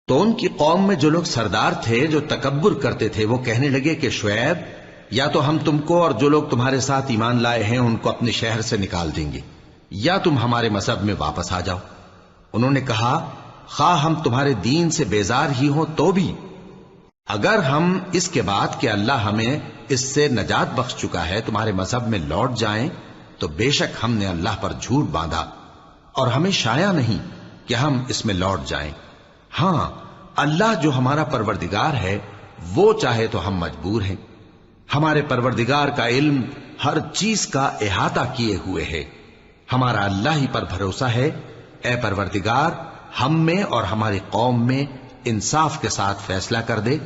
تو ان کی قوم میں جو لوگ سردار تھے جو تکبر کرتے تھے وہ کہنے لگے کہ شعیب، یا تو ہم تم کو اور جو لوگ تمہارے ساتھ ایمان لائے ہیں ان کو اپنے شہر سے نکال دیں گے، یا تم ہمارے مذہب میں واپس آ جاؤ۔ انہوں نے کہا خواہ ہم تمہارے دین سے بیزار ہی ہوں تو بھی، اگر ہم اس کے بعد کہ اللہ ہمیں اس سے نجات بخش چکا ہے تمہارے مذہب میں لوٹ جائیں تو بے شک ہم نے اللہ پر جھوٹ باندھا اور ہمیں شایع نہیں کہ ہم اس میں لوٹ جائیں۔ ہاں، اللہ جو ہمارا پروردگار ہے وہ چاہے تو ہم مجبور ہیں، ہمارے پروردگار کا علم ہر چیز کا احاطہ کیے ہوئے ہے، ہمارا اللہ ہی پر بھروسہ ہے۔ اے پروردگار، ہم میں اور ہماری قوم میں انصاف کے ساتھ فیصلہ کر دے،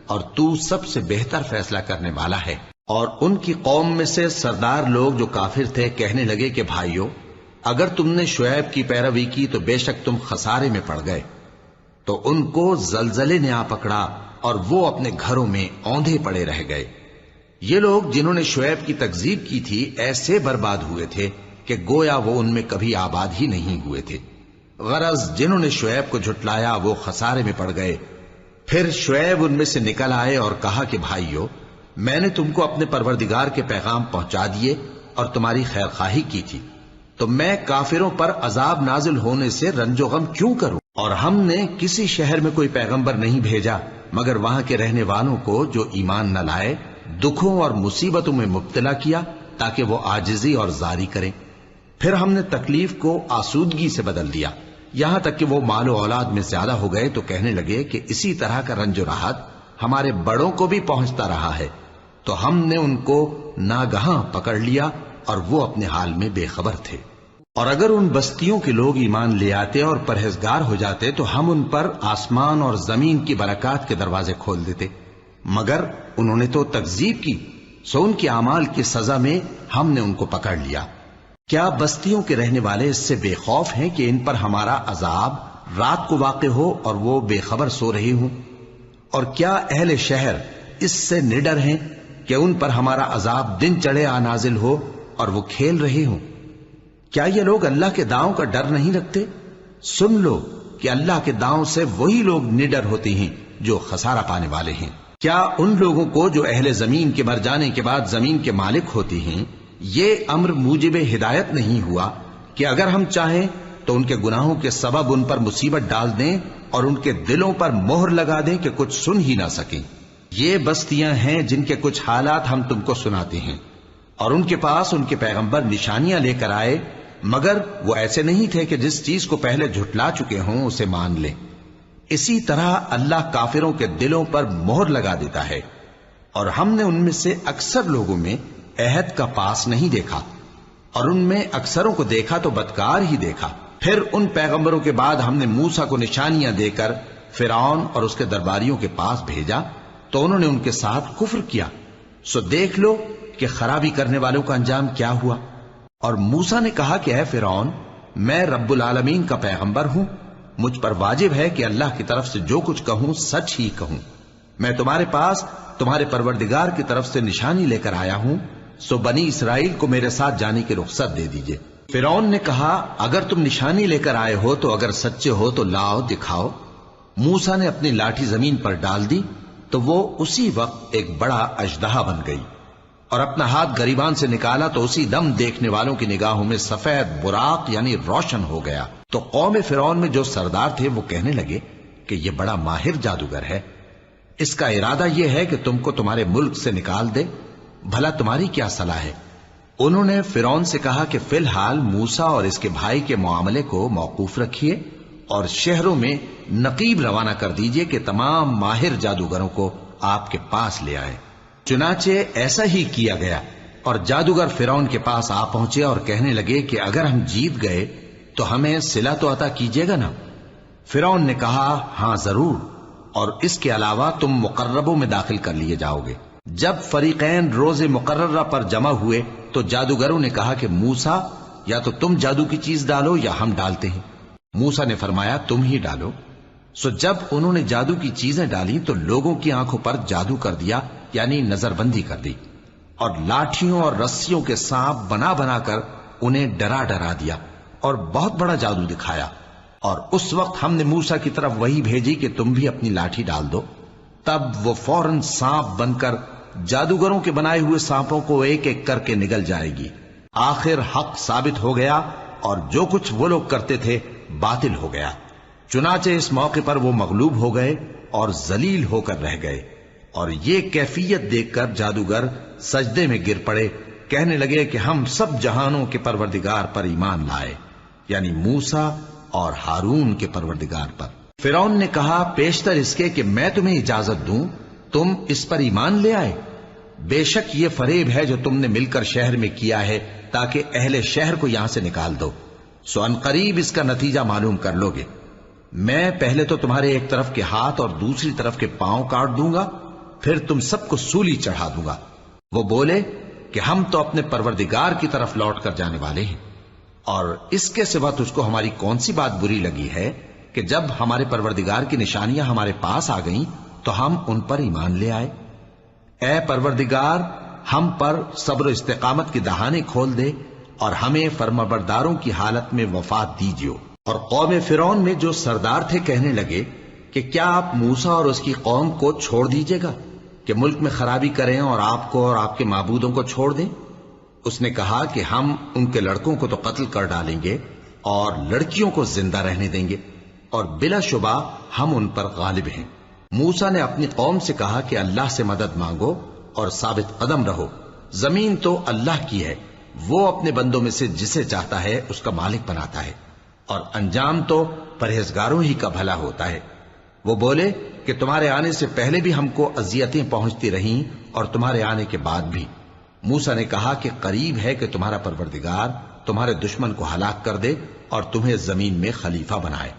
اور تو سب سے بہتر فیصلہ کرنے والا ہے۔ اور ان کی قوم میں سے سردار لوگ جو کافر تھے کہنے لگے کہ بھائیو، اگر تم نے شعیب کی پیروی کی تو بے شک تم خسارے میں پڑ گئے۔ تو ان کو زلزلے نے آ پکڑا اور وہ اپنے گھروں میں اوندھے پڑے رہ گئے۔ یہ لوگ جنہوں نے شعیب کی تکذیب کی تھی ایسے برباد ہوئے تھے کہ گویا وہ ان میں کبھی آباد ہی نہیں ہوئے تھے۔ غرض جنہوں نے شعیب کو جھٹلایا وہ خسارے میں پڑ گئے۔ پھر شعیب ان میں سے نکل آئے اور کہا کہ بھائیو، میں نے تم کو اپنے پروردگار کے پیغام پہنچا دیے اور تمہاری خیر خواہی کی تھی، تو میں کافروں پر عذاب نازل ہونے سے رنج و غم کیوں کروں؟ اور ہم نے کسی شہر میں کوئی پیغمبر نہیں بھیجا مگر وہاں کے رہنے والوں کو جو ایمان نہ لائے دکھوں اور مصیبتوں میں مبتلا کیا تاکہ وہ عاجزی اور زاری کریں۔ پھر ہم نے تکلیف کو آسودگی سے بدل دیا، یہاں تک کہ وہ مال و اولاد میں زیادہ ہو گئے تو کہنے لگے کہ اسی طرح کا رنج و راحت ہمارے بڑوں کو بھی پہنچتا رہا ہے، تو ہم نے ان کو ناگہاں پکڑ لیا اور وہ اپنے حال میں بے خبر تھے۔ اور اگر ان بستیوں کے لوگ ایمان لے آتے اور پرہیزگار ہو جاتے تو ہم ان پر آسمان اور زمین کی برکات کے دروازے کھول دیتے، مگر انہوں نے تو تکذیب کی، سو ان کے اعمال کی سزا میں ہم نے ان کو پکڑ لیا۔ کیا بستیوں کے رہنے والے اس سے بے خوف ہیں کہ ان پر ہمارا عذاب رات کو واقع ہو اور وہ بے خبر سو رہے ہوں؟ اور کیا اہل شہر اس سے نڈر ہیں کہ ان پر ہمارا عذاب دن چڑھے آ نازل ہو اور وہ کھیل رہے ہوں؟ کیا یہ لوگ اللہ کے داؤں کا ڈر نہیں رکھتے؟ سن لو کہ اللہ کے داؤں سے وہی لوگ نڈر ہوتے ہیں جو خسارہ پانے والے ہیں۔ کیا ان لوگوں کو جو اہل زمین کے مر جانے کے بعد زمین کے مالک ہوتے ہیں یہ امر موجب ہدایت نہیں ہوا کہ اگر ہم چاہیں تو ان کے گناہوں کے سبب ان پر مصیبت ڈال دیں اور ان کے دلوں پر مہر لگا دیں کہ کچھ سن ہی نہ سکیں؟ یہ بستیاں ہیں جن کے کچھ حالات ہم تم کو سناتے ہیں، اور ان کے پاس ان کے پیغمبر نشانیاں لے کر آئے، مگر وہ ایسے نہیں تھے کہ جس چیز کو پہلے جھٹلا چکے ہوں اسے مان لیں۔ اسی طرح اللہ کافروں کے دلوں پر مہر لگا دیتا ہے، اور ہم نے ان میں سے اکثر لوگوں میں عہد کا پاس نہیں دیکھا، اور ان میں اکثروں کو دیکھا تو بدکار ہی دیکھا۔ پھر ان پیغمبروں کے بعد ہم نے موسیٰ کو نشانیاں دے کر فرعون اور اس کے درباریوں کے پاس بھیجا تو انہوں نے ان کے ساتھ کفر کیا، سو دیکھ لو کہ خرابی کرنے والوں کا انجام کیا ہوا۔ اور موسیٰ نے کہا کہ اے فرعون، میں رب العالمین کا پیغمبر ہوں، مجھ پر واجب ہے کہ اللہ کی طرف سے جو کچھ کہوں سچ ہی کہوں۔ میں تمہارے پاس تمہارے پروردگار کی طرف سے نشانی لے کر آیا ہوں، سو بنی اسرائیل کو میرے ساتھ جانے کی رخصت دے دیجئے۔ فرعون نے کہا اگر تم نشانی لے کر آئے ہو تو اگر سچے ہو تو لاؤ دکھاؤ۔ موسیٰ نے اپنی لاٹھی زمین پر ڈال دی تو وہ اسی وقت ایک بڑا اژدہا بن گئی، اور اپنا ہاتھ گریبان سے نکالا تو اسی دم دیکھنے والوں کی نگاہوں میں سفید براق یعنی روشن ہو گیا۔ تو قوم فرعون میں جو سردار تھے وہ کہنے لگے کہ یہ بڑا ماہر جادوگر ہے، اس کا ارادہ یہ ہے کہ تم کو تمہارے ملک سے نکال دے، بھلا تمہاری کیا صلاح ہے؟ انہوں نے فرعون سے کہا کہ فی الحال موسیٰ اور اس کے بھائی کے معاملے کو موقوف رکھیے اور شہروں میں نقیب روانہ کر دیجئے کہ تمام ماہر جادوگروں کو آپ کے پاس لے آئے۔ چنانچہ ایسا ہی کیا گیا، اور جادوگر فرعون کے پاس آ پہنچے اور کہنے لگے کہ اگر ہم جیت گئے تو ہمیں صلہ تو عطا کیجیے گا نا؟ فرعون نے کہا ہاں ضرور، اور اس کے علاوہ تم مقربوں میں داخل کر لیے جاؤ گے۔ جب فریقین روز مقررہ پر جمع ہوئے تو جادوگروں نے کہا کہ موسیٰ یا تو تم جادو کی چیز ڈالو یا ہم ڈالتے ہیں۔ موسیٰ نے فرمایا تم ہی ڈالو۔ سو جب انہوں نے جادو کی چیزیں ڈالی تو لوگوں کی آنکھوں پر جادو کر دیا، یعنی نظر بندی کر دی، اور لاٹھیوں اور رسیوں کے سانپ بنا بنا کر انہیں ڈرا ڈرا دیا اور بہت بڑا جادو دکھایا۔ اور اس وقت ہم نے موسیٰ کی طرف وہی بھیجی کہ تم بھی اپنی لاٹھی ڈال دو، تب وہ فوراً سانپ بن کر جادوگروں کے بنائے ہوئے سانپوں کو ایک ایک کر کے نگل جائے گی۔ آخر حق ثابت ہو گیا اور جو کچھ وہ لوگ کرتے تھے باطل ہو گیا۔ چنانچہ اس موقع پر وہ مغلوب ہو گئے اور ذلیل ہو کر رہ گئے، اور یہ کیفیت دیکھ کر جادوگر سجدے میں گر پڑے، کہنے لگے کہ ہم سب جہانوں کے پروردگار پر ایمان لائے، یعنی موسیٰ اور ہارون کے پروردگار پر۔ فرعون نے کہا پیشتر اس کے کہ میں تمہیں اجازت دوں تم اس پر ایمان لے آئے، بے شک یہ فریب ہے جو تم نے مل کر شہر میں کیا ہے تاکہ اہل شہر کو یہاں سے نکال دو، سو ان قریب اس کا نتیجہ معلوم کر لو گے۔ میں پہلے تو تمہارے ایک طرف کے ہاتھ اور دوسری طرف کے پاؤں کاٹ دوں گا، پھر تم سب کو سولی چڑھا دوں گا۔ وہ بولے کہ ہم تو اپنے پروردگار کی طرف لوٹ کر جانے والے ہیں، اور اس کے سوا تجھ کو ہماری کون سی بات بری لگی ہے کہ جب ہمارے پروردگار کی نشانیاں ہمارے پاس آ گئیں تو ہم ان پر ایمان لے آئے۔ اے پروردگار، ہم پر صبر و استقامت کی دہانے کھول دے اور ہمیں فرمانبرداروں کی حالت میں وفات دیجیو۔ اور قوم فرعون میں جو سردار تھے کہنے لگے کہ کیا آپ موسیٰ اور اس کی قوم کو چھوڑ دیجیے گا کہ ملک میں خرابی کریں اور آپ کو اور آپ کے معبودوں کو چھوڑ دیں؟ اس نے کہا کہ ہم ان کے لڑکوں کو تو قتل کر ڈالیں گے اور لڑکیوں کو زندہ رہنے دیں گے، اور بلا شبہ ہم ان پر غالب ہیں۔ موسیٰ نے اپنی قوم سے کہا کہ اللہ سے مدد مانگو اور ثابت قدم رہو، زمین تو اللہ کی ہے، وہ اپنے بندوں میں سے جسے چاہتا ہے اس کا مالک بناتا ہے، اور انجام تو پرہیزگاروں ہی کا بھلا ہوتا ہے۔ وہ بولے کہ تمہارے آنے سے پہلے بھی ہم کو اذیتیں پہنچتی رہیں اور تمہارے آنے کے بعد بھی۔ موسیٰ نے کہا کہ قریب ہے کہ تمہارا پروردگار تمہارے دشمن کو ہلاک کر دے اور تمہیں زمین میں خلیفہ بنائے،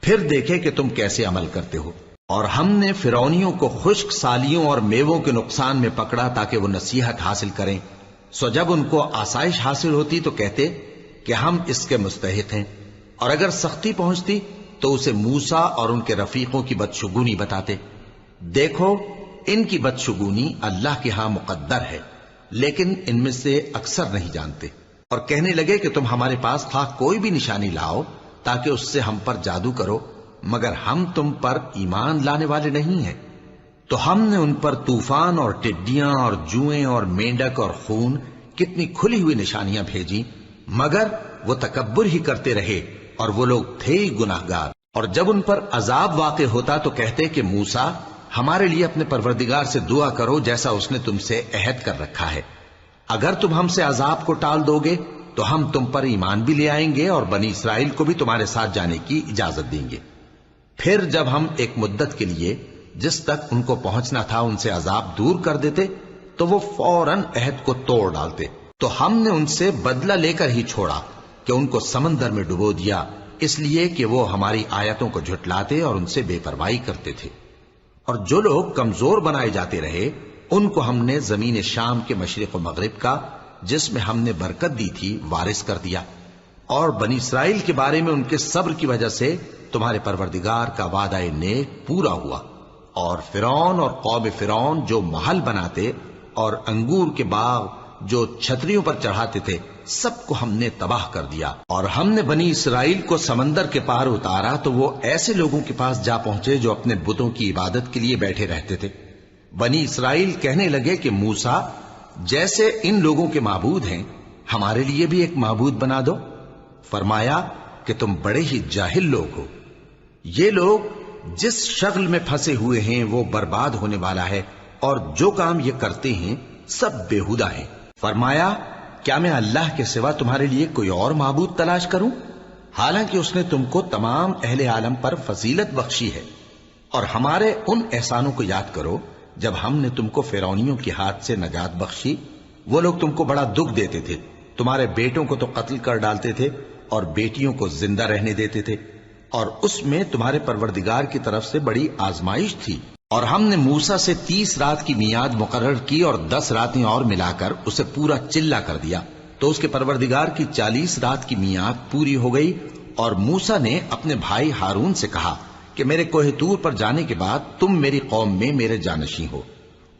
پھر دیکھے کہ تم کیسے عمل کرتے ہو۔ اور ہم نے فرعونیوں کو خشک سالیوں اور میووں کے نقصان میں پکڑا تاکہ وہ نصیحت حاصل کریں، سو جب ان کو آسائش حاصل ہوتی تو کہتے کہ ہم اس کے مستحق ہیں، اور اگر سختی پہنچتی تو اسے موسیٰ اور ان کے رفیقوں کی بدشگونی بتاتے۔ دیکھو ان کی بدشگونی اللہ کے ہاں مقدر ہے، لیکن ان میں سے اکثر نہیں جانتے۔ اور کہنے لگے کہ تم ہمارے پاس خواہ کوئی بھی نشانی لاؤ تاکہ اس سے ہم پر جادو کرو، مگر ہم تم پر ایمان لانے والے نہیں ہیں۔ تو ہم نے ان پر طوفان اور ٹڈیاں اور جوئیں اور مینڈک اور خون کتنی کھلی ہوئی نشانیاں بھیجی، مگر وہ تکبر ہی کرتے رہے اور وہ لوگ تھے ہی گناہگار۔ اور جب ان پر عذاب واقع ہوتا تو کہتے کہ موسیٰ ہمارے لیے اپنے پروردگار سے دعا کرو جیسا اس نے تم سے عہد کر رکھا ہے، اگر تم ہم سے عذاب کو ٹال دو گے تو ہم تم پر ایمان بھی لے آئیں گے اور بنی اسرائیل کو بھی تمہارے ساتھ جانے کی اجازت دیں گے۔ پھر جب ہم ایک مدت کے لیے جس تک ان کو پہنچنا تھا ان سے عذاب دور کر دیتے تو وہ فوراً عہد کو توڑ ڈالتے، تو ہم نے ان سے بدلہ لے کر ہی چھوڑا کہ ان کو سمندر میں ڈبو دیا، اس لیے کہ وہ ہماری آیتوں کو جھٹلاتے اور ان سے بے پرواہی کرتے تھے۔ اور جو لوگ کمزور بنائے جاتے رہے ان کو ہم نے زمین شام کے مشرق و مغرب کا جس میں ہم نے برکت دی تھی وارث کر دیا، اور بنی اسرائیل کے بارے میں ان کے صبر کی وجہ سے تمہارے پروردگار کا وعدہ نیک پورا ہوا۔ اور فرعون اور قوم فرعون جو محل بناتے اور انگور کے باغ جو چھتریوں پر چڑھاتے تھے سب کو ہم نے تباہ کر دیا۔ اور ہم نے بنی اسرائیل کو سمندر کے پار اتارا تو وہ ایسے لوگوں کے پاس جا پہنچے جو اپنے بتوں کی عبادت کے لیے بیٹھے رہتے تھے۔ بنی اسرائیل کہنے لگے کہ موسیٰ جیسے ان لوگوں کے معبود ہیں ہمارے لیے بھی ایک معبود بنا دو۔ فرمایا کہ تم بڑے ہی جاہل لوگ ہو، یہ لوگ جس شغل میں پھنسے ہوئے ہیں وہ برباد ہونے والا ہے، اور جو کام یہ کرتے ہیں سب بےہودہ ہیں۔ فرمایا کیا میں اللہ کے سوا تمہارے لیے کوئی اور معبود تلاش کروں، حالانکہ اس نے تم کو تمام اہل عالم پر فضیلت بخشی ہے۔ اور ہمارے ان احسانوں کو یاد کرو جب ہم نے تم کو فرعونیوں کے ہاتھ سے نجات بخشی، وہ لوگ تم کو بڑا دکھ دیتے تھے، تمہارے بیٹوں کو تو قتل کر ڈالتے تھے اور بیٹیوں کو زندہ رہنے دیتے تھے، اور اس میں تمہارے پروردگار کی طرف سے بڑی آزمائش تھی۔ اور ہم نے موسیٰ سے 30 رات کی میعاد مقرر کی اور 10 راتیں اور ملا کر اسے پورا چلہ کر دیا، تو اس کے پروردگار کی 40 رات کی میعاد پوری ہو گئی۔ اور موسیٰ نے اپنے بھائی ہارون سے کہا کہ میرے کوہ طور پر جانے کے بعد تم میری قوم میں میرے جانشین ہو،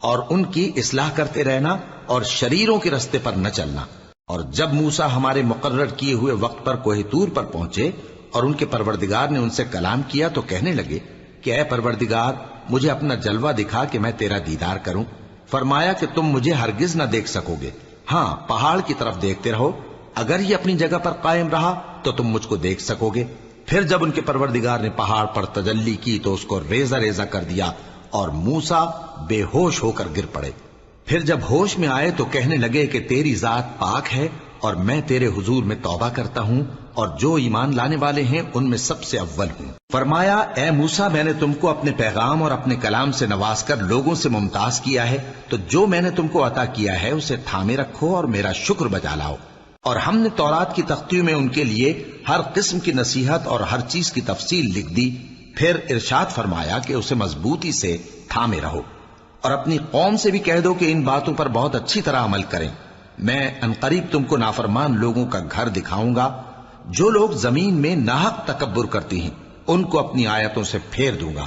اور ان کی اصلاح کرتے رہنا اور شریروں کے رستے پر نہ چلنا۔ اور جب موسیٰ ہمارے مقرر کیے ہوئے وقت پر کوہ طور پر پہنچے اور ان کے پروردگار نے ان سے کلام کیا تو کہنے لگے کہ اے پروردگار مجھے اپنا جلوہ دکھا کہ میں تیرا دیدار کروں۔ فرمایا کہ تم مجھے ہرگز نہ دیکھ سکو گے، ہاں پہاڑ کی طرف دیکھتے رہو، اگر یہ اپنی جگہ پر قائم رہا تو تم مجھ کو دیکھ سکو گے۔ پھر جب ان کے پروردگار نے پہاڑ پر تجلی کی تو اس کو ریزہ ریزہ کر دیا اور موسیٰ بے ہوش ہو کر گر پڑے۔ پھر جب ہوش میں آئے تو کہنے لگے کہ تیری ذات پاک ہے اور میں تیرے حضور میں توبہ کرتا ہوں اور جو ایمان لانے والے ہیں ان میں سب سے اول ہوں۔ فرمایا اے موسیٰ میں نے تم کو اپنے پیغام اور اپنے کلام سے نواز کر لوگوں سے ممتاز کیا ہے، تو جو میں نے تم کو عطا کیا ہے اسے تھامے رکھو اور میرا شکر بجا لاؤ۔ اور ہم نے تورات کی تختیوں میں ان کے لیے ہر قسم کی نصیحت اور ہر چیز کی تفصیل لکھ دی۔ پھر ارشاد فرمایا کہ اسے مضبوطی سے تھامے رہو اور اپنی قوم سے بھی کہہ دو کہ ان باتوں پر بہت اچھی طرح عمل کریں۔ میں انقریب تم کو نافرمان لوگوں کا گھر دکھاؤں گا، جو لوگ زمین میں ناحق تکبر کرتی ہیں ان کو اپنی آیتوں سے پھیر دوں گا۔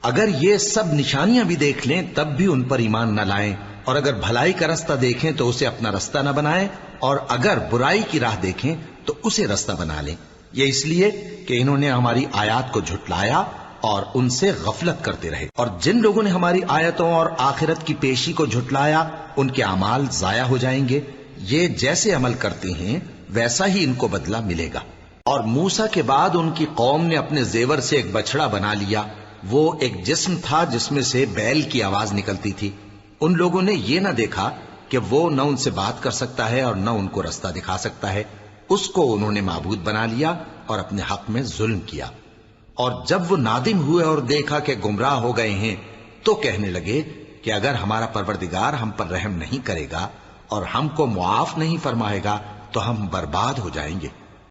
اگر یہ سب نشانیاں بھی دیکھ لیں تب بھی ان پر ایمان نہ لائیں، اور اگر بھلائی کا رستہ دیکھیں تو اسے اپنا رستہ نہ بنائیں، اور اگر برائی کی راہ دیکھیں تو اسے رستہ بنا لیں۔ یہ اس لیے کہ انہوں نے ہماری آیات کو جھٹلایا اور ان سے غفلت کرتے رہے، اور جن لوگوں نے ہماری آیتوں اور آخرت کی پیشی کو جھٹلایا ان کے اعمال ضائع ہو جائیں گے۔ یہ جیسے عمل کرتے ہیں ویسا ہی ان کو بدلہ ملے گا۔ اور موسیٰ کے بعد ان کی قوم نے اپنے زیور سے ایک بچڑا بنا لیا، وہ ایک جسم تھا جس میں سے بیل کی آواز نکلتی تھی۔ ان لوگوں نے یہ نہ دیکھا کہ وہ نہ ان سے بات کر سکتا ہے اور نہ ان کو رستہ دکھا سکتا ہے، اس کو انہوں نے معبود بنا لیا اور اپنے حق میں ظلم کیا۔ اور جب وہ نادم ہوئے اور دیکھا کہ گمراہ ہو گئے ہیں تو کہنے لگے کہ اگر ہمارا پروردگار ہم پر رحم نہیں کرے گا اور ہم کو معاف نہیں فرمائے گا تو ہم برباد ہو جائیں گے۔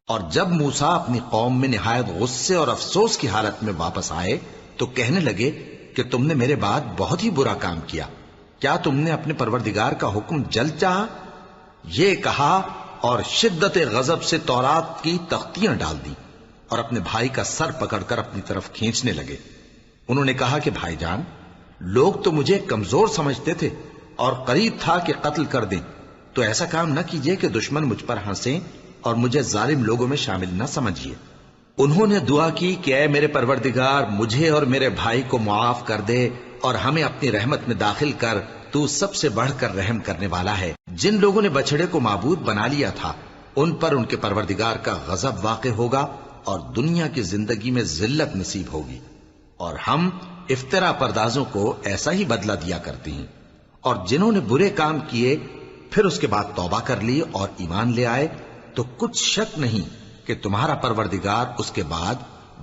اور جب موسیٰ اپنی قوم میں نہایت غصے اور افسوس کی حالت میں واپس آئے تو کہنے لگے کہ تم نے میرے بعد بہت ہی برا کام کیا، کیا تم نے اپنے پروردگار کا حکم جلد چاہا؟ یہ کہا اور شدت غضب سے تورات کی تختیاں ڈال دی اور اپنے بھائی کا سر پکڑ کر اپنی طرف کھینچنے لگے۔ انہوں نے کہا کہ بھائی جان، لوگ تو مجھے کمزور سمجھتے تھے اور قریب تھا کہ قتل کر دیں، تو ایسا کام نہ کیجیے کہ دشمن مجھ پر ہنسیں اور مجھے ظالم لوگوں میں شامل نہ سمجھیے۔ انہوں نے دعا کی کہ اے میرے پروردگار مجھے اور میرے بھائی کو معاف کر دے اور ہمیں اپنی رحمت میں داخل کر، تو سب سے بڑھ کر رحم کرنے والا ہے۔ جن لوگوں نے بچڑے کو معبود بنا لیا تھا ان پر ان کے پروردگار کا غضب واقع ہوگا اور دنیا کی زندگی میں ذلت نصیب ہوگی، اور ہم افترا پردازوں کو ایسا ہی بدلہ دیا کرتے ہیں۔ اور جنہوں نے برے کام کیے پھر اس کے بعد توبہ کر لی اور ایمان لے آئے تو کچھ شک نہیں کہ تمہارا پروردگار اس کے بعد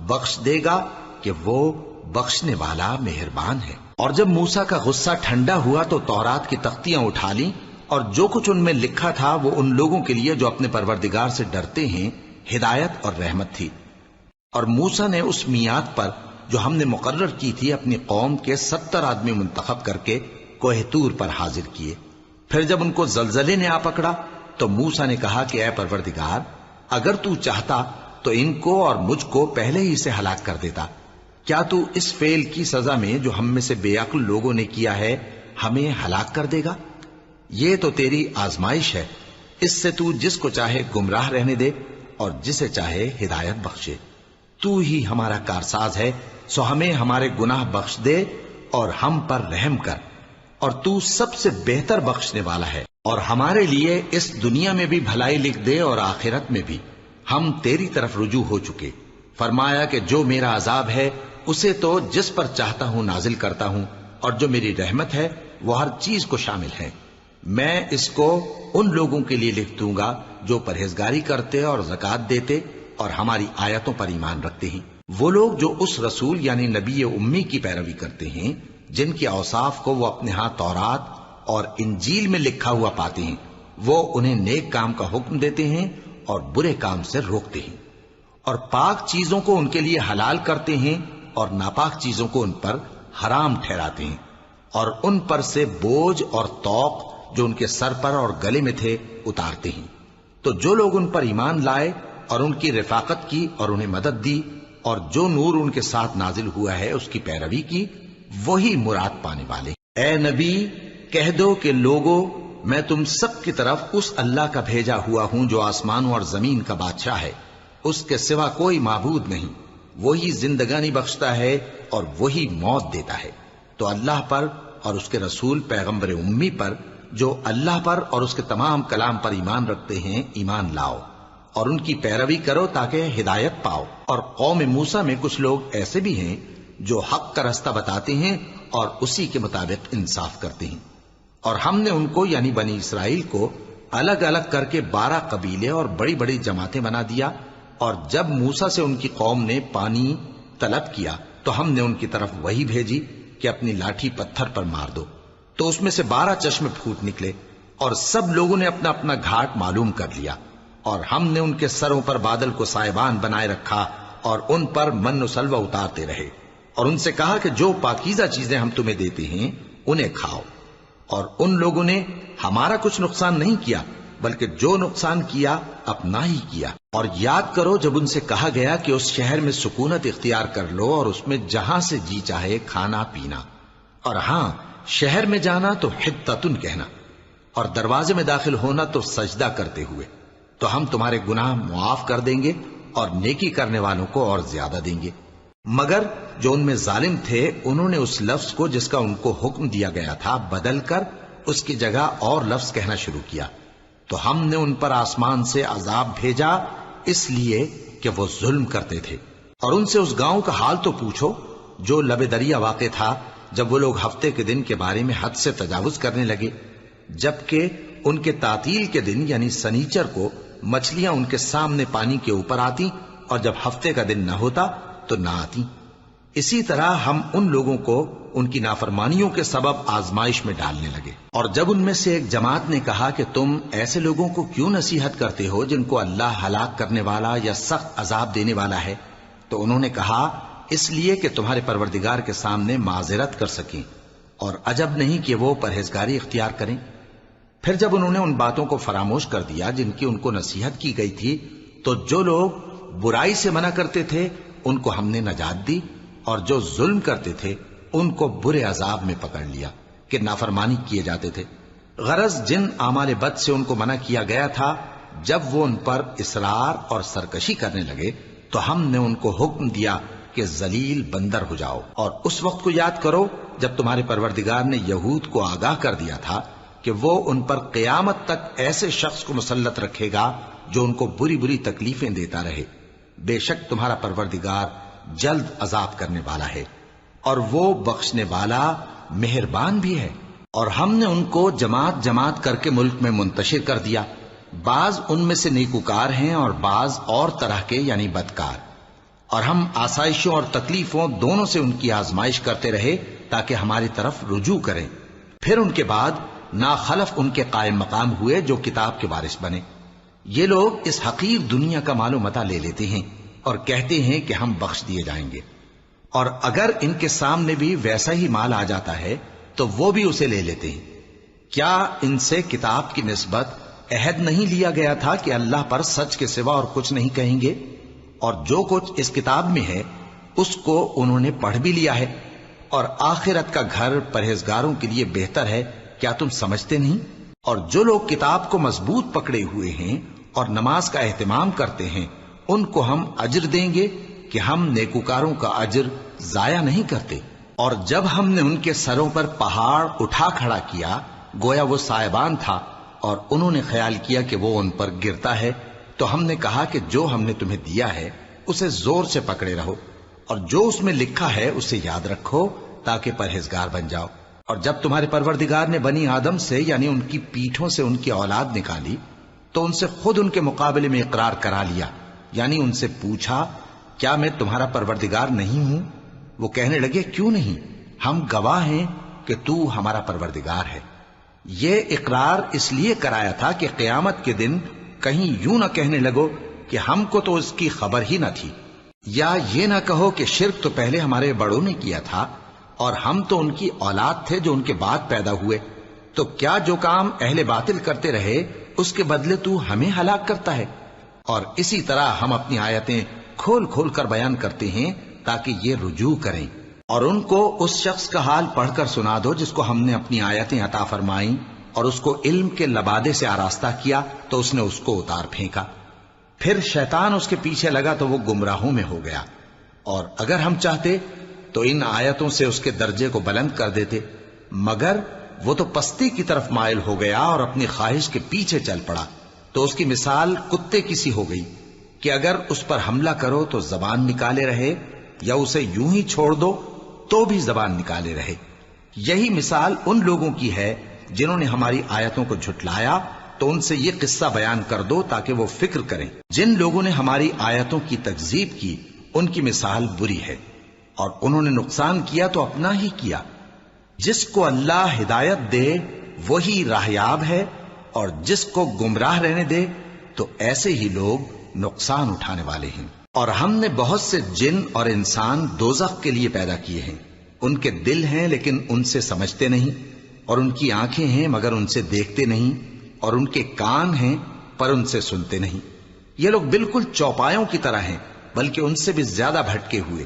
بخش دے گا کہ وہ بخشنے والا مہربان ہے۔ اور جب موسیٰ کا غصہ ٹھنڈا ہوا تو تورات کی تختیاں اٹھا لیں، اور جو کچھ ان میں لکھا تھا وہ ان لوگوں کے لیے جو اپنے پروردگار سے ڈرتے ہیں ہدایت اور رحمت تھی۔ اور موسیٰ نے اس میعاد پر جو ہم نے مقرر کی تھی اپنی قوم کے 70 آدمی منتخب کر کے کوہ طور پر حاضر کیے۔ پھر جب ان کو زلزلے نے آ پکڑا تو موسیٰ نے کہا کہ اے پروردگار اگر تو چاہتا تو ان کو اور مجھ کو پہلے ہی سے ہلاک کر دیتا، کیا تو اس فعل کی سزا میں جو ہم میں سے بے عقل لوگوں نے کیا ہے ہمیں ہلاک کر دے گا؟ یہ تو تیری آزمائش ہے، اس سے تو جس کو چاہے گمراہ رہنے دے اور جسے چاہے ہدایت بخشے۔ تو ہی ہمارا کارساز ہے، سو ہمیں ہمارے گناہ بخش دے اور ہم پر رحم کر، اور تو سب سے بہتر بخشنے والا ہے، اور ہمارے لیے اس دنیا میں بھی بھلائی لکھ دے اور آخرت میں بھی، ہم تیری طرف رجوع ہو چکے۔ فرمایا کہ جو میرا عذاب ہے اسے تو جس پر چاہتا ہوں نازل کرتا ہوں، اور جو میری رحمت ہے وہ ہر چیز کو شامل ہے۔ میں اس کو ان لوگوں کے لیے لکھ دوں گا جو پرہیزگاری کرتے اور زکوٰۃ دیتے اور ہماری آیتوں پر ایمان رکھتے ہیں، وہ لوگ جو اس رسول یعنی نبی امی کی پیروی کرتے ہیں جن کے اوصاف کو وہ اپنے ہاں تورات اور انجیل میں لکھا ہوا پاتے ہیں، وہ انہیں نیک کام کا حکم دیتے ہیں اور برے کام سے روکتے ہیں، اور پاک چیزوں کو ان کے لیے حلال کرتے ہیں اور ناپاک چیزوں کو ان پر حرام ٹھہراتے ہیں، اور ان پر سے بوجھ اور طوق جو ان کے سر پر اور گلے میں تھے اتارتے ہیں۔ تو جو لوگ ان پر ایمان لائے اور ان کی رفاقت کی اور انہیں مدد دی اور جو نور ان کے ساتھ نازل ہوا ہے اس کی پیروی کی، وہی مراد پانے والے۔ اے نبی کہہ دو کہ لوگوں میں تم سب کی طرف اس اللہ کا بھیجا ہوا ہوں جو آسمانوں اور زمین کا بادشاہ ہے، اس کے سوا کوئی معبود نہیں، وہی زندگانی بخشتا ہے اور وہی موت دیتا ہے۔ تو اللہ پر اور اس کے رسول پیغمبر امی پر، جو اللہ پر اور اس کے تمام کلام پر ایمان رکھتے ہیں، ایمان لاؤ اور ان کی پیروی کرو تاکہ ہدایت پاؤ۔ اور قوم موسیٰ میں کچھ لوگ ایسے بھی ہیں جو حق کا رستہ بتاتے ہیں اور اسی کے مطابق انصاف کرتے ہیں۔ اور ہم نے ان کو یعنی بنی اسرائیل کو الگ الگ کر کے 12 قبیلے اور بڑی بڑی جماعتیں بنا دیا، اور جب موسیٰ سے ان کی قوم نے پانی طلب کیا تو ہم نے ان کی طرف وہی بھیجی کہ اپنی لاٹھی پتھر پر مار دو، تو اس میں سے 12 چشمے پھوٹ نکلے، اور سب لوگوں نے اپنا اپنا گھاٹ معلوم کر لیا۔ اور ہم نے ان کے سروں پر بادل کو سائبان بنائے رکھا اور ان پر من و سلوہ اتارتے رہے، اور ان سے کہا کہ جو پاکیزہ چیزیں ہم تمہیں دیتے ہیں انہیں کھاؤ۔ اور ان لوگوں نے ہمارا کچھ نقصان نہیں کیا، بلکہ جو نقصان کیا اپنا ہی کیا۔ اور یاد کرو جب ان سے کہا گیا کہ اس شہر میں سکونت اختیار کر لو اور اس میں جہاں سے جی چاہے کھانا پینا، اور ہاں شہر میں جانا تو حطتن کہنا، اور دروازے میں داخل ہونا تو سجدہ کرتے ہوئے، تو ہم تمہارے گناہ معاف کر دیں گے اور نیکی کرنے والوں کو اور زیادہ دیں گے۔ مگر جو ان میں ظالم تھے انہوں نے اس لفظ کو جس کا ان کو حکم دیا گیا تھا بدل کر اس کی جگہ اور لفظ کہنا شروع کیا، تو ہم نے ان پر آسمان سے عذاب بھیجا اس لیے کہ وہ ظلم کرتے تھے۔ اور ان سے اس گاؤں کا حال تو پوچھو جو لب دریا واقع تھا، جب وہ لوگ ہفتے کے دن کے بارے میں حد سے تجاوز کرنے لگے، جبکہ ان کے تعطیل کے دن یعنی سنیچر کو مچھلیاں ان کے سامنے پانی کے اوپر آتی، اور جب ہفتے کا دن نہ ہوتا تو نہ آتی۔ اسی طرح ہم ان لوگوں کو ان کی نافرمانیوں کے سبب آزمائش میں ڈالنے لگے۔ اور جب ان میں سے ایک جماعت نے کہا کہ تم ایسے لوگوں کو کیوں نصیحت کرتے ہو جن کو اللہ ہلاک کرنے والا یا سخت عذاب دینے والا ہے، تو انہوں نے کہا اس لیے کہ تمہارے پروردگار کے سامنے معذرت کر سکیں، اور عجب نہیں کہ وہ پرہیزگاری اختیار کریں۔ پھر جب انہوں نے ان باتوں کو فراموش کر دیا جن کی ان کو نصیحت کی گئی تھی، تو جو لوگ برائی سے منع کرتے تھے ان کو ہم نے نجات دی، اور جو ظلم کرتے تھے ان کو برے عذاب میں پکڑ لیا کہ نافرمانی کیے جاتے تھے۔ غرض جن اعمال بد سے ان کو منع کیا گیا تھا، جب وہ ان پر اصرار اور سرکشی کرنے لگے تو ہم نے ان کو حکم دیا کہ ذلیل بندر ہو جاؤ۔ اور اس وقت کو یاد کرو جب تمہارے پروردگار نے یہود کو آگاہ کر دیا تھا کہ وہ ان پر قیامت تک ایسے شخص کو مسلط رکھے گا جو ان کو بری بری تکلیفیں دیتا رہے۔ بے شک تمہارا پروردگار جلد عذاب کرنے والا ہے، اور وہ بخشنے والا مہربان بھی ہے۔ اور ہم نے ان کو جماعت جماعت کر کے ملک میں منتشر کر دیا، بعض ان میں سے نیکوکار ہیں اور بعض اور طرح کے یعنی بدکار۔ اور ہم آسائشوں اور تکلیفوں دونوں سے ان کی آزمائش کرتے رہے تاکہ ہماری طرف رجوع کریں۔ پھر ان کے بعد ناخلف ان کے قائم مقام ہوئے جو کتاب کے وارث بنے۔ یہ لوگ اس حقیر دنیا کا مال و متاع لے لیتے ہیں اور کہتے ہیں کہ ہم بخش دیے جائیں گے، اور اگر ان کے سامنے بھی ویسا ہی مال آ جاتا ہے تو وہ بھی اسے لے لیتے ہیں۔ کیا ان سے کتاب کی نسبت عہد نہیں لیا گیا تھا کہ اللہ پر سچ کے سوا اور کچھ نہیں کہیں گے؟ اور جو کچھ اس کتاب میں ہے اس کو انہوں نے پڑھ بھی لیا ہے، اور آخرت کا گھر پرہیزگاروں کے لیے بہتر ہے، کیا تم سمجھتے نہیں؟ اور جو لوگ کتاب کو مضبوط پکڑے ہوئے ہیں اور نماز کا اہتمام کرتے ہیں ان کو ہم اجر دیں گے کہ ہم نیکوکاروں کا اجر ضائع نہیں کرتے۔ اور جب ہم نے ان کے سروں پر پہاڑ اٹھا کھڑا کیا گویا وہ سائبان تھا، اور انہوں نے خیال کیا کہ وہ ان پر گرتا ہے، تو ہم نے کہا کہ جو ہم نے تمہیں دیا ہے اسے زور سے پکڑے رہو، اور جو اس میں لکھا ہے اسے یاد رکھو تاکہ پرہیزگار بن جاؤ۔ اور جب تمہارے پروردگار نے بنی آدم سے یعنی ان کی پیٹھوں سے ان کی اولاد نکالی تو ان سے خود ان کے مقابلے میں اقرار کرا لیا، یعنی ان سے پوچھا کیا میں تمہارا پروردگار نہیں ہوں؟ وہ کہنے لگے کیوں نہیں، ہم گواہ ہیں کہ تو ہمارا پروردگار ہے۔ یہ اقرار اس لیے کرایا تھا کہ قیامت کے دن کہیں یوں نہ کہنے لگو کہ ہم کو تو اس کی خبر ہی نہ تھی، یا یہ نہ کہو کہ شرک تو پہلے ہمارے بڑوں نے کیا تھا اور ہم تو ان کی اولاد تھے جو ان کے بعد پیدا ہوئے، تو کیا جو کام اہل باطل کرتے رہے اس کے بدلے تو ہمیں ہلاک کرتا ہے؟ اور اسی طرح ہم اپنی آیتیں کھول کھول کر بیان کرتے ہیں تاکہ یہ رجوع کریں۔ اور ان کو اس شخص کا حال پڑھ کر سنا دو جس کو ہم نے اپنی آیتیں عطا فرمائیں اور اس کو علم کے لبادے سے آراستہ کیا تو اس نے اس کو اتار پھینکا۔ پھر شیطان اس کے پیچھے لگا تو وہ گمراہوں میں ہو گیا، اور اگر ہم چاہتے تو ان آیتوں سے اس کے درجے کو بلند کر دیتے، مگر وہ تو پستی کی طرف مائل ہو گیا اور اپنی خواہش کے پیچھے چل پڑا، تو اس کی مثال کتے کی سی ہو گئی کہ اگر اس پر حملہ کرو تو زبان نکالے رہے، یا اسے یوں ہی چھوڑ دو تو بھی زبان نکالے رہے۔ یہی مثال ان لوگوں کی ہے جنہوں نے ہماری آیتوں کو جھٹلایا، تو ان سے یہ قصہ بیان کر دو تاکہ وہ فکر کریں۔ جن لوگوں نے ہماری آیتوں کی تکذیب کی ان کی مثال بری ہے، اور انہوں نے نقصان کیا تو اپنا ہی کیا۔ جس کو اللہ ہدایت دے وہی راہیاب ہے، اور جس کو گمراہ رہنے دے تو ایسے ہی لوگ نقصان اٹھانے والے ہیں۔ اور ہم نے بہت سے جن اور انسان دوزخ کے لیے پیدا کیے ہیں، ان کے دل ہیں لیکن ان سے سمجھتے نہیں، اور ان کی آنکھیں ہیں مگر ان سے دیکھتے نہیں، اور ان کے کان ہیں پر ان سے سنتے نہیں۔ یہ لوگ بالکل چوپایوں کی طرح ہیں، بلکہ ان سے بھی زیادہ بھٹکے ہوئے۔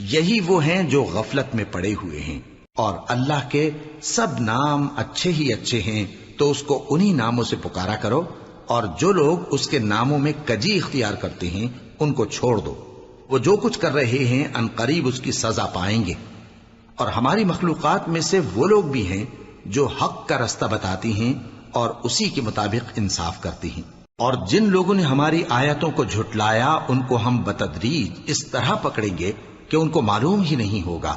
یہی وہ ہیں جو غفلت میں پڑے ہوئے ہیں۔ اور اللہ کے سب نام اچھے ہی اچھے ہیں، تو اس کو انہی ناموں سے پکارا کرو، اور جو لوگ اس کے ناموں میں کجی اختیار کرتے ہیں ان کو چھوڑ دو۔ وہ جو کچھ کر رہے ہیں عنقریب اس کی سزا پائیں گے۔ اور ہماری مخلوقات میں سے وہ لوگ بھی ہیں جو حق کا رستہ بتاتی ہیں اور اسی کے مطابق انصاف کرتی ہیں۔ اور جن لوگوں نے ہماری آیتوں کو جھٹلایا ان کو ہم بتدریج اس طرح پکڑیں گے کہ ان کو معلوم ہی نہیں ہوگا،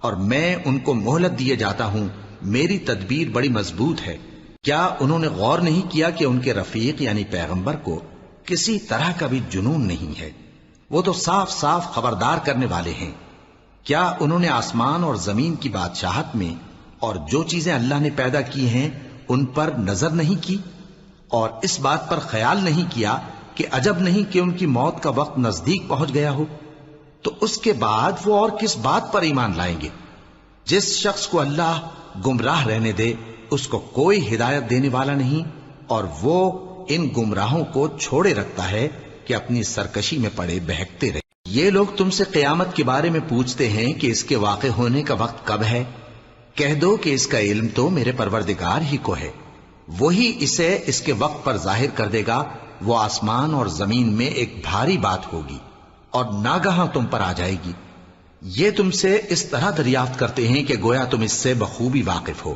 اور میں ان کو مہلت دیے جاتا ہوں، میری تدبیر بڑی مضبوط ہے۔ کیا انہوں نے غور نہیں کیا کہ ان کے رفیق یعنی پیغمبر کو کسی طرح کا بھی جنون نہیں ہے؟ وہ تو صاف صاف خبردار کرنے والے ہیں۔ کیا انہوں نے آسمان اور زمین کی بادشاہت میں اور جو چیزیں اللہ نے پیدا کی ہیں ان پر نظر نہیں کی، اور اس بات پر خیال نہیں کیا کہ عجب نہیں کہ ان کی موت کا وقت نزدیک پہنچ گیا ہو؟ تو اس کے بعد وہ اور کس بات پر ایمان لائیں گے؟ جس شخص کو اللہ گمراہ رہنے دے اس کو کوئی ہدایت دینے والا نہیں، اور وہ ان گمراہوں کو چھوڑے رکھتا ہے کہ اپنی سرکشی میں پڑے بہکتے رہے۔ یہ لوگ تم سے قیامت کے بارے میں پوچھتے ہیں کہ اس کے واقع ہونے کا وقت کب ہے؟ کہہ دو کہ اس کا علم تو میرے پروردگار ہی کو ہے، وہی اسے اس کے وقت پر ظاہر کر دے گا۔ وہ آسمان اور زمین میں ایک بھاری بات ہوگی اور ناگہاں تم پر آ جائے گی۔ یہ تم سے اس طرح دریافت کرتے ہیں کہ گویا تم اس سے بخوبی واقف ہو۔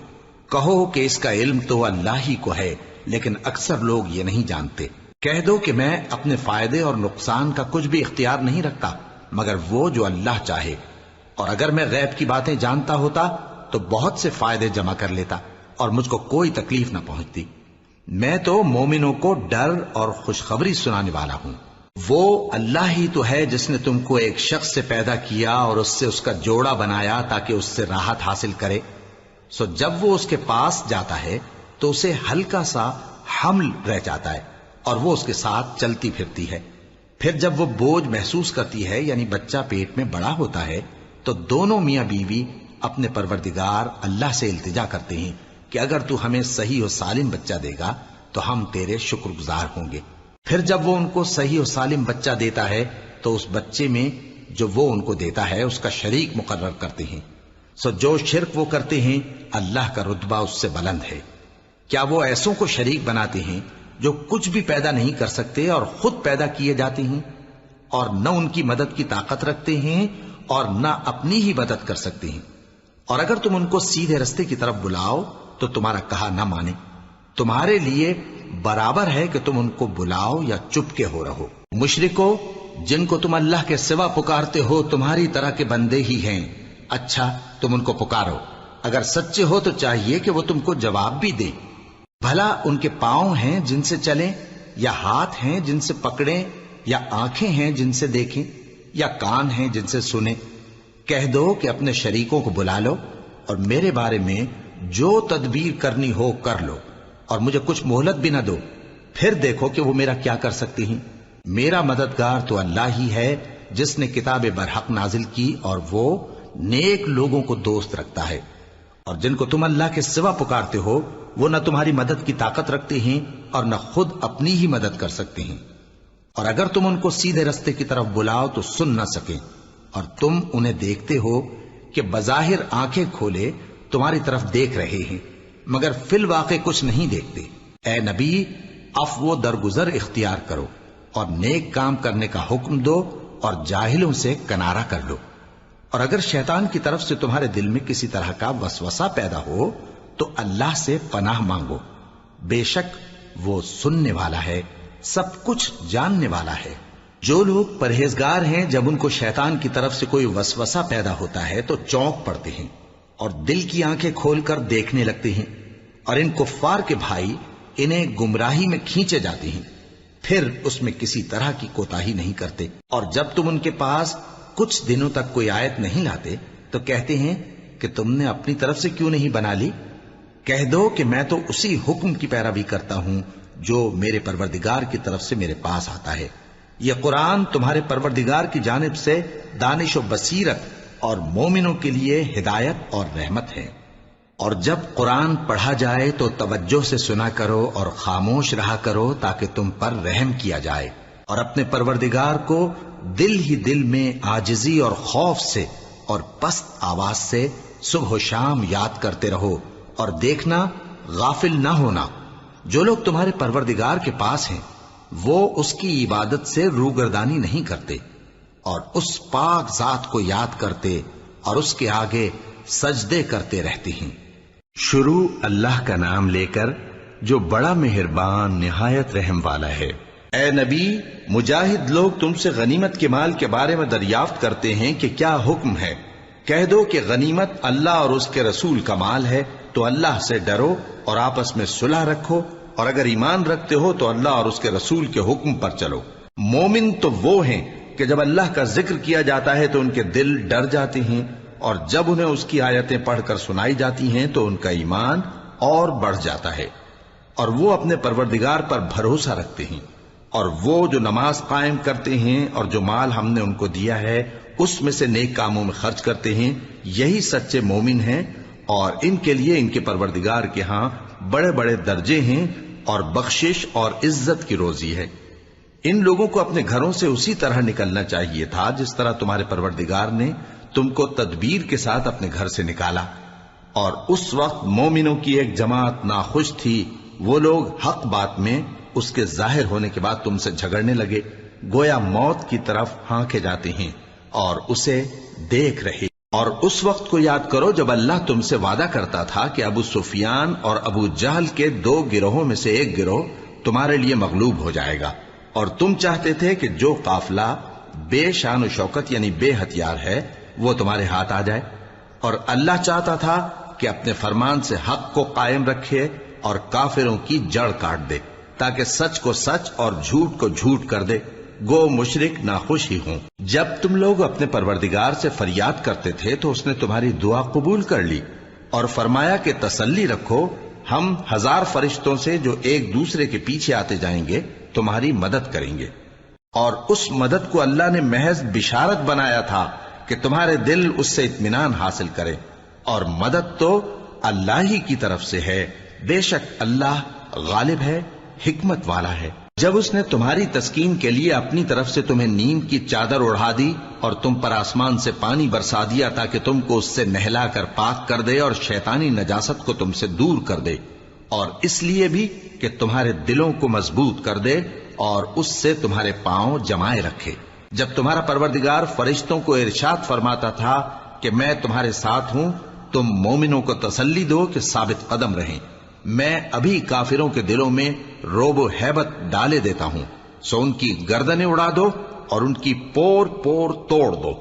کہو کہ اس کا علم تو اللہ ہی کو ہے، لیکن اکثر لوگ یہ نہیں جانتے۔ کہہ دو کہ میں اپنے فائدے اور نقصان کا کچھ بھی اختیار نہیں رکھتا مگر وہ جو اللہ چاہے، اور اگر میں غیب کی باتیں جانتا ہوتا تو بہت سے فائدے جمع کر لیتا اور مجھ کو کوئی تکلیف نہ پہنچتی۔ میں تو مومنوں کو ڈر اور خوشخبری سنانے والا ہوں۔ وہ اللہ ہی تو ہے جس نے تم کو ایک شخص سے پیدا کیا اور اس سے اس کا جوڑا بنایا تاکہ اس سے راحت حاصل کرے۔ سو جب وہ اس کے پاس جاتا ہے تو اسے ہلکا سا حمل رہ جاتا ہے اور وہ اس کے ساتھ چلتی پھرتی ہے۔ پھر جب وہ بوجھ محسوس کرتی ہے یعنی بچہ پیٹ میں بڑا ہوتا ہے تو دونوں میاں بیوی اپنے پروردگار اللہ سے التجا کرتے ہیں کہ اگر تو ہمیں صحیح و سالم بچہ دے گا تو ہم تیرے شکر گزار ہوں گے۔ پھر جب وہ ان کو صحیح و سالم بچہ دیتا ہے تو اس بچے میں جو وہ ان کو دیتا ہے اس کا شریک مقرر کرتے ہیں۔ سو جو شرک وہ کرتے ہیں اللہ کا رتبہ اس سے بلند ہے۔ کیا وہ ایسوں کو شریک بناتے ہیں جو کچھ بھی پیدا نہیں کر سکتے اور خود پیدا کیے جاتے ہیں، اور نہ ان کی مدد کی طاقت رکھتے ہیں اور نہ اپنی ہی مدد کر سکتے ہیں؟ اور اگر تم ان کو سیدھے رستے کی طرف بلاؤ تو تمہارا کہا نہ مانے، تمہارے لیے برابر ہے کہ تم ان کو بلاؤ یا چپ کے ہو رہو۔ مشرکو، جن کو تم اللہ کے سوا پکارتے ہو تمہاری طرح کے بندے ہی ہیں، اچھا تم ان کو پکارو، اگر سچے ہو تو چاہیے کہ وہ تم کو جواب بھی دیں۔ بھلا ان کے پاؤں ہیں جن سے چلیں، یا ہاتھ ہیں جن سے پکڑیں، یا آنکھیں ہیں جن سے دیکھیں، یا کان ہیں جن سے سنیں؟ کہہ دو کہ اپنے شریکوں کو بلا لو اور میرے بارے میں جو تدبیر کرنی ہو کر لو، اور مجھے کچھ مہلت بھی نہ دو، پھر دیکھو کہ وہ میرا کیا کر سکتی ہیں۔ میرا مددگار تو اللہ ہی ہے جس نے کتاب برحق نازل کی، اور وہ نیک لوگوں کو دوست رکھتا ہے۔ اور جن کو تم اللہ کے سوا پکارتے ہو وہ نہ تمہاری مدد کی طاقت رکھتے ہیں اور نہ خود اپنی ہی مدد کر سکتے ہیں، اور اگر تم ان کو سیدھے رستے کی طرف بلاؤ تو سن نہ سکیں، اور تم انہیں دیکھتے ہو کہ بظاہر آنکھیں کھولے تمہاری طرف دیکھ رہے ہیں مگر فی الواقع کچھ نہیں دیکھتے۔ اے نبی، عفو و درگزر اختیار کرو اور نیک کام کرنے کا حکم دو اور جاہلوں سے کنارہ کر لو۔ اور اگر شیطان کی طرف سے تمہارے دل میں کسی طرح کا وسوسہ پیدا ہو تو اللہ سے پناہ مانگو، بے شک وہ سننے والا ہے، سب کچھ جاننے والا ہے۔ جو لوگ پرہیزگار ہیں جب ان کو شیطان کی طرف سے کوئی وسوسہ پیدا ہوتا ہے تو چونک پڑتے ہیں اور دل کی آنکھیں کھول کر دیکھنے لگتے ہیں، اور ان کفار کے بھائی انہیں گمراہی میں کھینچے جاتے ہیں، پھر اس میں کسی طرح کی کوتاہی نہیں کرتے۔ اور جب تم ان کے پاس کچھ دنوں تک کوئی آیت نہیں لاتے تو کہتے ہیں کہ تم نے اپنی طرف سے کیوں نہیں بنا لی؟ کہہ دو کہ میں تو اسی حکم کی پیروی کرتا ہوں جو میرے پروردگار کی طرف سے میرے پاس آتا ہے۔ یہ قرآن تمہارے پروردگار کی جانب سے دانش و بصیرت اور مومنوں کے لیے ہدایت اور رحمت ہے۔ اور جب قرآن پڑھا جائے تو توجہ سے سنا کرو اور خاموش رہا کرو تاکہ تم پر رحم کیا جائے، اور اپنے پروردگار کو دل ہی دل میں عاجزی اور خوف سے اور پست آواز سے صبح و شام یاد کرتے رہو، اور دیکھنا غافل نہ ہونا۔ جو لوگ تمہارے پروردگار کے پاس ہیں وہ اس کی عبادت سے روگردانی نہیں کرتے اور اس پاک ذات کو یاد کرتے اور اس کے آگے سجدے کرتے رہتے ہیں۔ شروع اللہ کا نام لے کر جو بڑا مہربان نہایت رحم والا ہے۔ اے نبی، مجاہد لوگ تم سے غنیمت کے مال کے بارے میں دریافت کرتے ہیں کہ کیا حکم ہے۔ کہہ دو کہ غنیمت اللہ اور اس کے رسول کا مال ہے، تو اللہ سے ڈرو اور آپس میں صلح رکھو، اور اگر ایمان رکھتے ہو تو اللہ اور اس کے رسول کے حکم پر چلو۔ مومن تو وہ ہیں کہ جب اللہ کا ذکر کیا جاتا ہے تو ان کے دل ڈر جاتے ہیں، اور جب انہیں اس کی آیتیں پڑھ کر سنائی جاتی ہیں تو ان کا ایمان اور بڑھ جاتا ہے، اور وہ اپنے پروردگار پر بھروسہ رکھتے ہیں، اور وہ جو نماز قائم کرتے ہیں اور جو مال ہم نے ان کو دیا ہے اس میں سے نیک کاموں میں خرچ کرتے ہیں، یہی سچے مومن ہیں، اور ان کے لیے ان کے پروردگار کے ہاں بڑے بڑے درجے ہیں اور بخشش اور عزت کی روزی ہے۔ ان لوگوں کو اپنے گھروں سے اسی طرح نکلنا چاہیے تھا جس طرح تمہارے پروردگار نے تم کو تدبیر کے ساتھ اپنے گھر سے نکالا، اور اس وقت مومنوں کی ایک جماعت ناخوش تھی، وہ لوگ حق بات میں اس کے ظاہر ہونے کے بعد تم سے جھگڑنے لگے، گویا موت کی طرف ہانکے جاتے ہیں اور اسے دیکھ رہے۔ اور اس وقت کو یاد کرو جب اللہ تم سے وعدہ کرتا تھا کہ ابو سفیان اور ابو جہل کے 2 گروہوں میں سے ایک گروہ تمہارے لیے مغلوب ہو جائے گا، اور تم چاہتے تھے کہ جو قافلہ بے شان و شوکت یعنی بے ہتھیار ہے وہ تمہارے ہاتھ آ جائے، اور اللہ چاہتا تھا کہ اپنے فرمان سے حق کو قائم رکھے اور کافروں کی جڑ کاٹ دے، تاکہ سچ کو سچ اور جھوٹ کو جھوٹ کر دے، گو مشرک ناخوش ہی ہوں۔ جب تم لوگ اپنے پروردگار سے فریاد کرتے تھے تو اس نے تمہاری دعا قبول کر لی اور فرمایا کہ تسلی رکھو، ہم 1000 فرشتوں سے جو ایک دوسرے کے پیچھے آتے جائیں گے تمہاری مدد کریں گے۔ اور اس مدد کو اللہ نے محض بشارت بنایا تھا کہ تمہارے دل اس سے اطمینان حاصل کرے، اور مدد تو اللہ ہی کی طرف سے ہے، بے شک اللہ غالب ہے، حکمت والا ہے۔ جب اس نے تمہاری تسکین کے لیے اپنی طرف سے تمہیں نیند کی چادر اڑھا دی اور تم پر آسمان سے پانی برسا دیا تاکہ تم کو اس سے نہلا کر پاک کر دے اور شیطانی نجاست کو تم سے دور کر دے، اور اس لیے بھی کہ تمہارے دلوں کو مضبوط کر دے اور اس سے تمہارے پاؤں جمائے رکھے، جب تمہارا پروردگار فرشتوں کو ارشاد فرماتا تھا کہ میں تمہارے ساتھ ہوں، تم مومنوں کو تسلی دو کہ ثابت قدم رہیں، میں ابھی کافروں کے دلوں میں روب و ہیبت ڈالے دیتا ہوں، سو ان کی گردنیں اڑا دو اور ان کی پور پور توڑ دو۔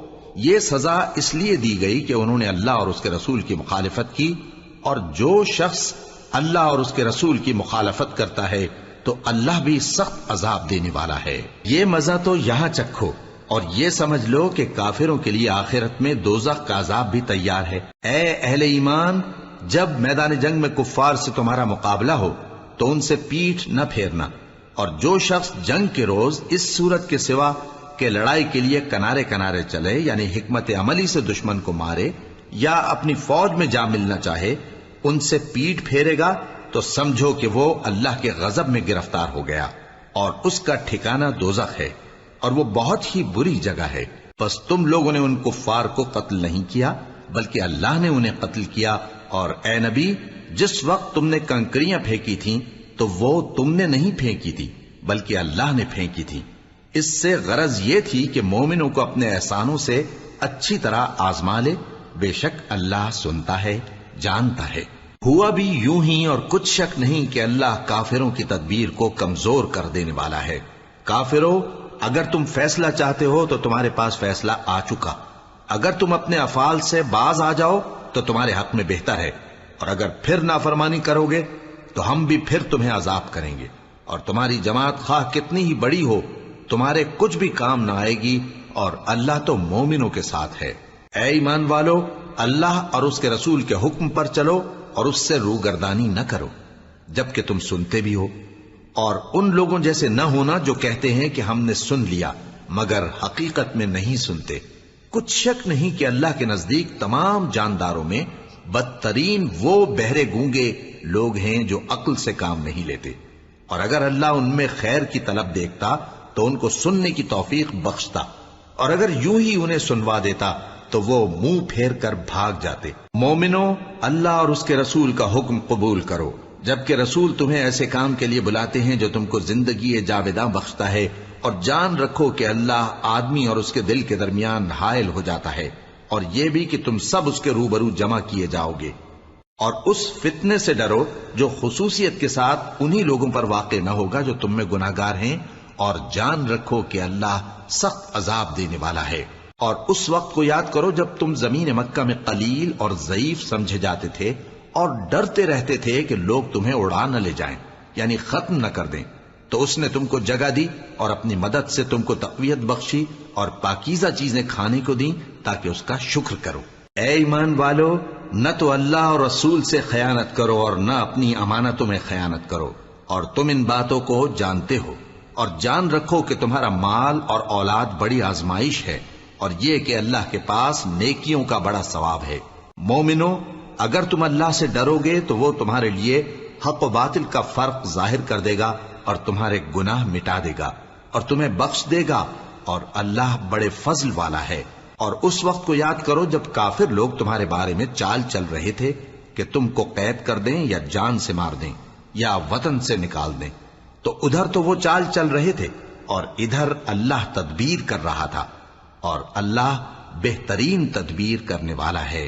یہ سزا اس لیے دی گئی کہ انہوں نے اللہ اور اس کے رسول کی مخالفت کی، اور جو شخص اللہ اور اس کے رسول کی مخالفت کرتا ہے تو اللہ بھی سخت عذاب دینے والا ہے۔ یہ مزہ تو یہاں چکھو اور یہ سمجھ لو کہ کافروں کے لیے آخرت میں دوزخ کا عذاب بھی تیار ہے۔ اے اہل ایمان، جب میدان جنگ میں کفار سے تمہارا مقابلہ ہو تو ان سے پیٹھ نہ پھیرنا، اور جو شخص جنگ کے روز اس صورت کے سوا کہ لڑائی کے لیے کنارے کنارے چلے یعنی حکمت عملی سے دشمن کو مارے یا اپنی فوج میں جا ملنا چاہے، ان سے پیٹھ پھیرے گا تو سمجھو کہ وہ اللہ کے غضب میں گرفتار ہو گیا، اور اس کا ٹھکانہ دوزخ ہے، اور وہ بہت ہی بری جگہ ہے۔ پس تم لوگوں نے ان کفار کو قتل نہیں کیا بلکہ اللہ نے انہیں قتل کیا، اور اے نبی، جس وقت تم نے کنکریاں پھینکی تھیں تو وہ تم نے نہیں پھینکی تھی بلکہ اللہ نے پھینکی تھی، اس سے غرض یہ تھی کہ مومنوں کو اپنے احسانوں سے اچھی طرح آزما لے، بے شک اللہ سنتا ہے، جانتا ہے۔ ہوا بھی یوں ہی، اور کچھ شک نہیں کہ اللہ کافروں کی تدبیر کو کمزور کر دینے والا ہے۔ کافروں، اگر تم فیصلہ چاہتے ہو تو تمہارے پاس فیصلہ آ چکا، اگر تم اپنے افعال سے باز آ جاؤ تو تمہارے حق میں بہتر ہے، اور اگر پھر نافرمانی کرو گے تو ہم بھی پھر تمہیں عذاب کریں گے، اور تمہاری جماعت خواہ کتنی ہی بڑی ہو تمہارے کچھ بھی کام نہ آئے گی، اور اللہ تو مومنوں کے ساتھ ہے۔ اے ایمان والو، اللہ اور اس کے رسول کے حکم پر چلو اور اس سے روگردانی نہ کرو جبکہ تم سنتے بھی ہو، اور ان لوگوں جیسے نہ ہونا جو کہتے ہیں کہ ہم نے سن لیا مگر حقیقت میں نہیں سنتے۔ کچھ شک نہیں کہ اللہ کے نزدیک تمام جانداروں میں بدترین وہ بہرے گونگے لوگ ہیں جو عقل سے کام نہیں لیتے، اور اگر اللہ ان میں خیر کی طلب دیکھتا تو ان کو سننے کی توفیق بخشتا، اور اگر یوں ہی انہیں سنوا دیتا تو وہ منہ پھیر کر بھاگ جاتے۔ مومنوں، اللہ اور اس کے رسول کا حکم قبول کرو، جبکہ رسول تمہیں ایسے کام کے لیے بلاتے ہیں جو تم کو زندگی جاوداں بخشتا ہے، اور جان رکھو کہ اللہ آدمی اور اس کے دل کے درمیان حائل ہو جاتا ہے، اور یہ بھی کہ تم سب اس کے روبرو جمع کیے جاؤ گے۔ اور اس فتنے سے ڈرو جو خصوصیت کے ساتھ انہی لوگوں پر واقع نہ ہوگا جو تم میں گناہ گار ہیں، اور جان رکھو کہ اللہ سخت عذاب دینے والا ہے۔ اور اس وقت کو یاد کرو جب تم زمین مکہ میں قلیل اور ضعیف سمجھے جاتے تھے اور ڈرتے رہتے تھے کہ لوگ تمہیں اڑا نہ لے جائیں، یعنی ختم نہ کر دیں، تو اس نے تم کو جگہ دی اور اپنی مدد سے تم کو تقویت بخشی اور پاکیزہ چیزیں کھانے کو دیں تاکہ اس کا شکر کرو۔ اے ایمان والو، نہ تو اللہ اور رسول سے خیانت کرو اور نہ اپنی امانتوں میں خیانت کرو، اور تم ان باتوں کو جانتے ہو، اور جان رکھو کہ تمہارا مال اور اولاد بڑی آزمائش ہے، اور یہ کہ اللہ کے پاس نیکیوں کا بڑا ثواب ہے۔ مومنو، اگر تم اللہ سے ڈرو گے تو وہ تمہارے لیے حق و باطل کا فرق ظاہر کر دے گا اور تمہارے گناہ مٹا دے گا اور تمہیں بخش دے گا، اور اللہ بڑے فضل والا ہے۔ اور اس وقت کو یاد کرو جب کافر لوگ تمہارے بارے میں چال چل رہے تھے کہ تم کو قید کر دیں یا جان سے مار دیں یا وطن سے نکال دیں، تو ادھر تو وہ چال چل رہے تھے اور ادھر اللہ تدبیر کر رہا تھا، اور اللہ بہترین تدبیر کرنے والا ہے۔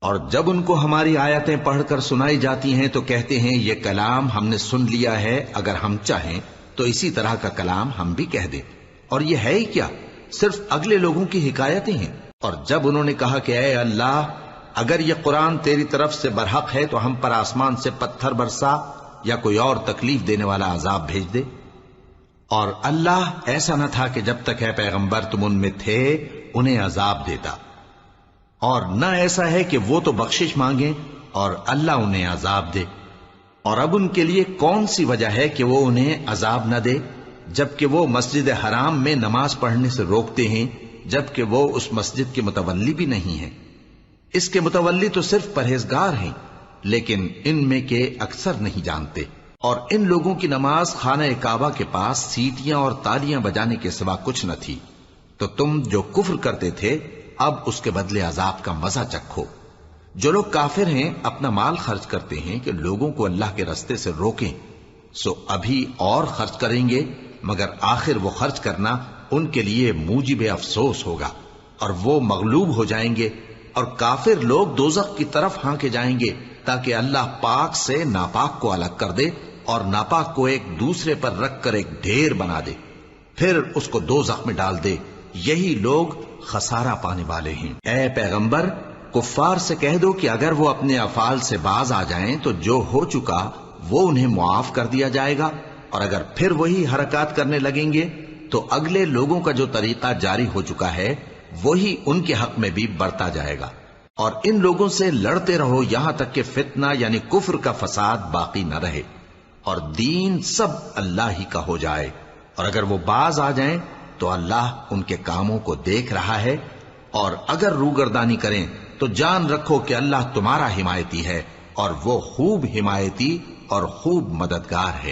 اور جب ان کو ہماری آیتیں پڑھ کر سنائی جاتی ہیں تو کہتے ہیں یہ کلام ہم نے سن لیا ہے، اگر ہم چاہیں تو اسی طرح کا کلام ہم بھی کہہ دیں، اور یہ ہے ہی کیا، صرف اگلے لوگوں کی حکایتیں ہیں۔ اور جب انہوں نے کہا کہ اے اللہ، اگر یہ قرآن تیری طرف سے برحق ہے تو ہم پر آسمان سے پتھر برسا یا کوئی اور تکلیف دینے والا عذاب بھیج دے۔ اور اللہ ایسا نہ تھا کہ جب تک ہے پیغمبر تم ان میں تھے انہیں عذاب دیتا، اور نہ ایسا ہے کہ وہ تو بخشش مانگیں اور اللہ انہیں عذاب دے۔ اور اب ان کے لیے کون سی وجہ ہے کہ وہ انہیں عذاب نہ دے، جبکہ وہ مسجد حرام میں نماز پڑھنے سے روکتے ہیں، جبکہ وہ اس مسجد کے متولی بھی نہیں ہیں۔ اس کے متولی تو صرف پرہیزگار ہیں، لیکن ان میں کے اکثر نہیں جانتے۔ اور ان لوگوں کی نماز خانہ کعبہ کے پاس سیٹیاں اور تالیاں بجانے کے سوا کچھ نہ تھی، تو تم جو کفر کرتے تھے اب اس کے بدلے عذاب کا مزہ چکھو۔ جو لوگ کافر ہیں اپنا مال خرچ کرتے ہیں کہ لوگوں کو اللہ کے رستے سے روکیں، سو ابھی اور خرچ کریں گے، مگر آخر وہ خرچ کرنا ان کے لیے موجب افسوس ہوگا، اور وہ مغلوب ہو جائیں گے، اور کافر لوگ دوزخ کی طرف ہانکے جائیں گے تاکہ اللہ پاک سے ناپاک کو الگ کر دے اور ناپاک کو ایک دوسرے پر رکھ کر ایک ڈھیر بنا دے، پھر اس کو دوزخ میں ڈال دے۔ یہی لوگ خسارہ پانے والے ہیں۔ اے پیغمبر، کفار سے کہہ دو کہ اگر وہ اپنے افعال سے باز آ جائیں تو جو ہو چکا وہ انہیں معاف کر دیا جائے گا، اور اگر پھر وہی حرکات کرنے لگیں گے تو اگلے لوگوں کا جو طریقہ جاری ہو چکا ہے وہی ان کے حق میں بھی برتا جائے گا۔ اور ان لوگوں سے لڑتے رہو یہاں تک کہ فتنہ یعنی کفر کا فساد باقی نہ رہے اور دین سب اللہ ہی کا ہو جائے، اور اگر وہ باز آ جائیں تو اللہ ان کے کاموں کو دیکھ رہا ہے، اور اگر روگردانی کریں تو جان رکھو کہ اللہ تمہارا حمایتی ہے، اور وہ خوب حمایتی اور خوب مددگار ہے۔